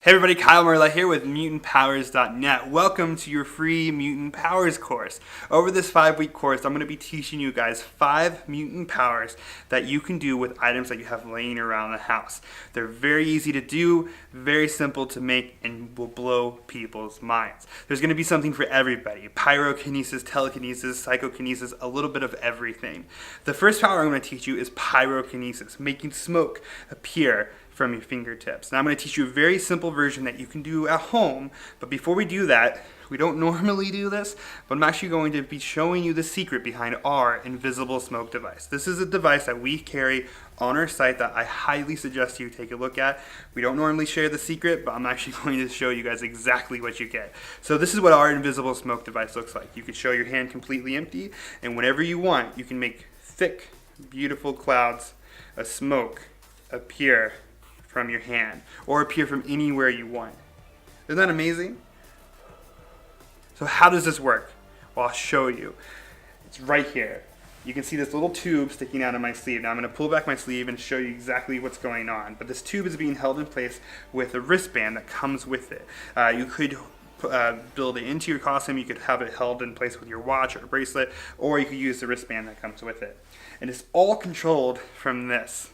Hey everybody, Kyle Merla here with MutantPowers.net. Welcome to your free Mutant Powers course. Over this 5-week course, I'm going to be teaching you guys 5 mutant powers that you can do with items that you have laying around the house. They're very easy to do, very simple to make, and will blow people's minds. There's going to be something for everybody. Pyrokinesis, telekinesis, psychokinesis, a little bit of everything. The first power I'm going to teach you is pyrokinesis, making smoke appear from your fingertips. Now I'm going to teach you a very simple version that you can do at home, but before we do that, we don't normally do this, but I'm actually going to be showing you the secret behind our invisible smoke device. This is a device that we carry on our site that I highly suggest you take a look at. We don't normally share the secret, but I'm actually going to show you guys exactly what you get. So this is what our invisible smoke device looks like. You can show your hand completely empty, and whenever you want, you can make thick, beautiful clouds of smoke appear from your hand or appear from anywhere you want. Isn't that amazing? So how does this work? Well, I'll show you. It's right here. You can see this little tube sticking out of my sleeve. Now I'm going to pull back my sleeve and show you exactly what's going on. But this tube is being held in place with a wristband that comes with it. You could build it into your costume. You could have it held in place with your watch or bracelet, or you could use the wristband that comes with it. And it's all controlled from this.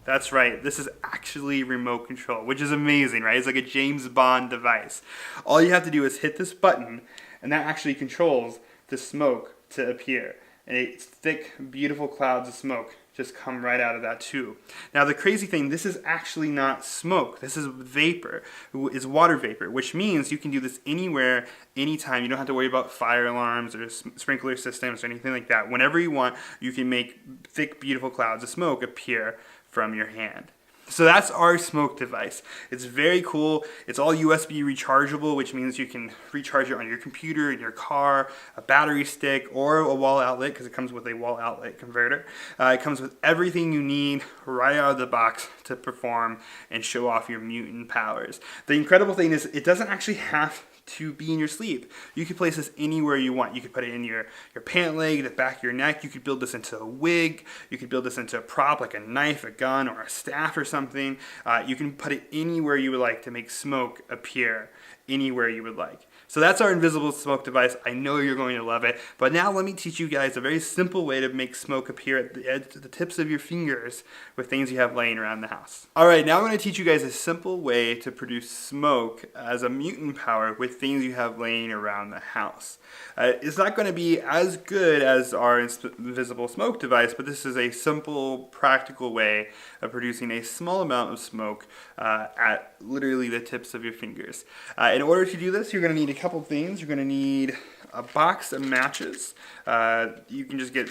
That's right, this is actually remote control, which is amazing, right? It's like a James Bond device. All you have to do is hit this button, and that actually controls the smoke to appear. And it's thick, beautiful clouds of smoke just come right out of that tube. Now the crazy thing, this is actually not smoke. This is vapor. It's water vapor, which means you can do this anywhere, anytime. You don't have to worry about fire alarms or sprinkler systems or anything like that. Whenever you want, you can make thick, beautiful clouds of smoke appear from your hand. So that's our smoke device. It's very cool. It's all USB rechargeable, which means you can recharge it on your computer, in your car, a battery stick, or a wall outlet, because it comes with a wall outlet converter. It comes with everything you need right out of the box to perform and show off your mutant powers. The incredible thing is it doesn't actually have to be in your sleeve. You could place this anywhere you want. You could put it in your pant leg, the back of your neck. You could build this into a wig. You could build this into a prop like a knife, a gun, or a staff or something. You can put it anywhere you would like to make smoke appear anywhere you would like. So that's our invisible smoke device. I know you're going to love it. But now let me teach you guys a very simple way to make smoke appear at the tips of your fingers with things you have laying around the house. Alright, now I'm going to teach you guys a simple way to produce smoke as a mutant power with things you have laying around the house. It's not going to be as good as our invisible smoke device, but this is a simple, practical way of producing a small amount of smoke at literally the tips of your fingers. In order to do this, you're going to need a couple things. You're going to need a box of matches. You can just get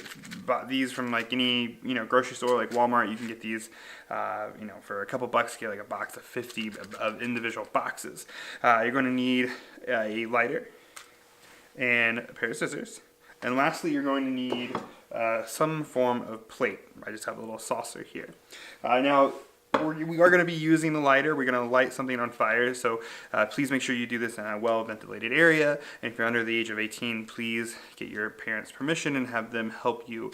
these from like any grocery store like Walmart. You can get these for a couple bucks. You get like a box of 50 of individual boxes. You're going to need a lighter and a pair of scissors. And lastly, you're going to need some form of plate. I just have a little saucer here. Now, we are going to be using the lighter. We're going to light something on fire, so please make sure you do this in a well-ventilated area. And if you're under the age of 18, please get your parents' permission and have them help you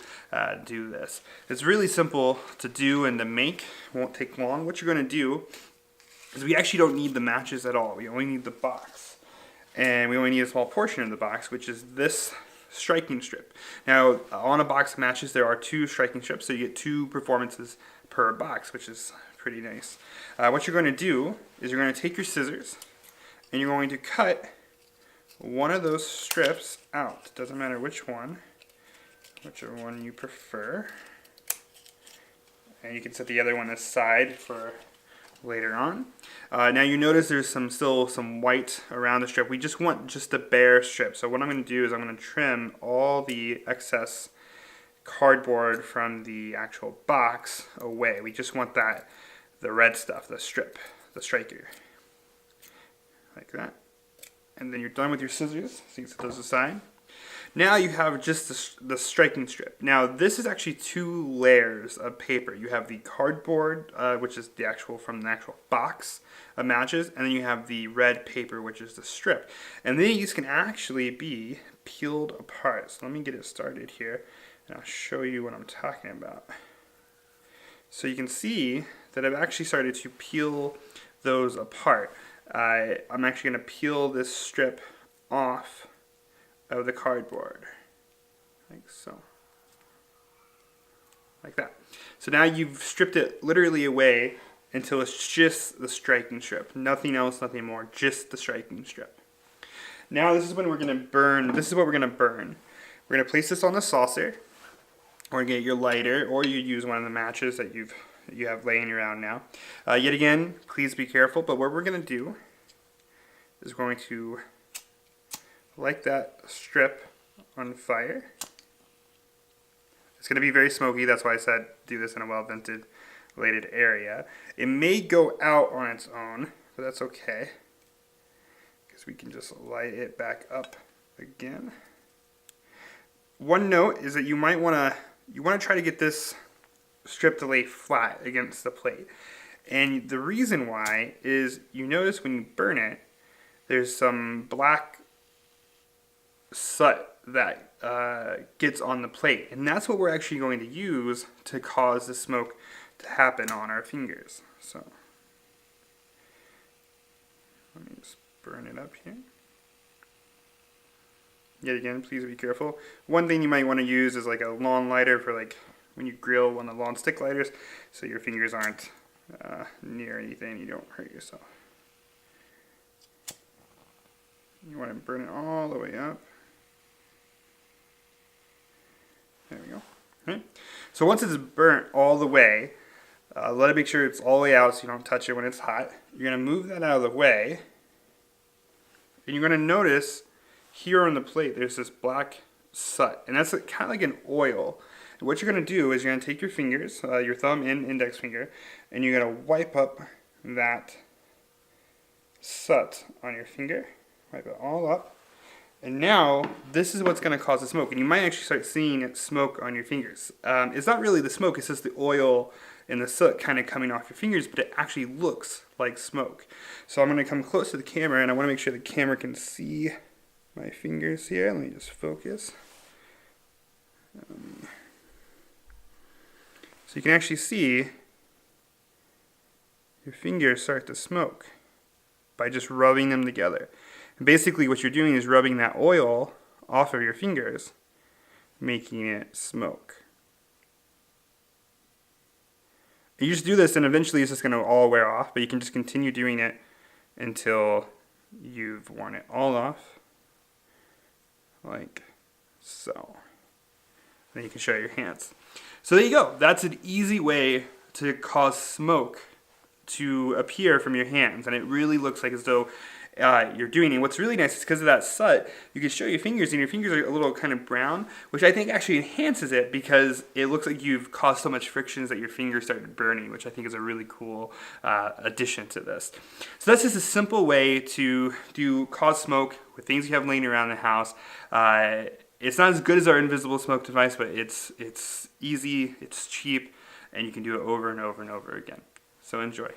do this. It's really simple to do and to make. It won't take long. What you're going to do is we actually don't need the matches at all. We only need the box. And we only need a small portion of the box, which is this striking strip. Now, on a box of matches, there are 2 striking strips, so you get 2 performances per box, which is pretty nice. What you're going to do is you're going to take your scissors and you're going to cut one of those strips out. Doesn't matter which one, whichever one you prefer. And you can set the other one aside for later on. Now you notice there's still some white around the strip. We just want just a bare strip. So what I'm going to do is I'm going to trim all the excess cardboard from the actual box away. We just want the red stuff, the strip, the striker, like that. And then you're done with your scissors, so you set those aside. Now you have just the striking strip. Now this is actually 2 layers of paper. You have the cardboard, which is from the actual box of matches, and then you have the red paper, which is the strip. And these can actually be peeled apart. So let me get it started here, and I'll show you what I'm talking about. So you can see that I've actually started to peel those apart. I'm actually going to peel this strip off of the cardboard, like so. Like that. So now you've stripped it literally away until it's just the striking strip. Nothing else, nothing more, just the striking strip. Now this is when we're going to burn, this is what we're going to burn. We're going to place this on the saucer, or get your lighter, or you use one of the matches that you have laying around now. Yet again, please be careful, but what we're going to do is going to light that strip on fire. It's going to be very smoky, that's why I said do this in a well-ventilated area. It may go out on its own, but that's okay, because we can just light it back up again. One note is that you might want to try to get this strip to lay flat against the plate. And the reason why is you notice when you burn it, there's some black soot that gets on the plate, and that's what we're actually going to use to cause the smoke to happen on our fingers. So let me just burn it up here. Yet again, please be careful. One thing you might want to use is like a lawn lighter for like when you grill, one of the lawn stick lighters, so your fingers aren't near anything, you don't hurt yourself. You want to burn it all the way up. There we go. Okay. So once it's burnt all the way, let it make sure it's all the way out so you don't touch it when it's hot. You're going to move that out of the way, and you're going to notice here on the plate there's this black soot, and that's kind of like an oil. And what you're going to do is you're going to take your fingers, your thumb and index finger, and you're going to wipe up that soot on your finger. Wipe it all up. And now, this is what's going to cause the smoke. And you might actually start seeing it smoke on your fingers. It's not really the smoke, it's just the oil and the soot kind of coming off your fingers, but it actually looks like smoke. So I'm going to come close to the camera, and I want to make sure the camera can see my fingers here. Let me just focus. So you can actually see your fingers start to smoke by just rubbing them together. And basically what you're doing is rubbing that oil off of your fingers, making it smoke. And you just do this, and eventually it's just going to all wear off, but you can just continue doing it until you've worn it all off, like so. Then you can show your hands. So there you go. That's an easy way to cause smoke to appear from your hands, and it really looks like as though you're doing it. What's really nice is because of that soot, you can show your fingers, and your fingers are a little kind of brown, which I think actually enhances it because it looks like you've caused so much frictions that your fingers started burning, which I think is a really cool addition to this. So that's just a simple way to cause smoke with things you have laying around the house. It's not as good as our invisible smoke device, but it's easy, it's cheap, and you can do it over and over and over again. So enjoy.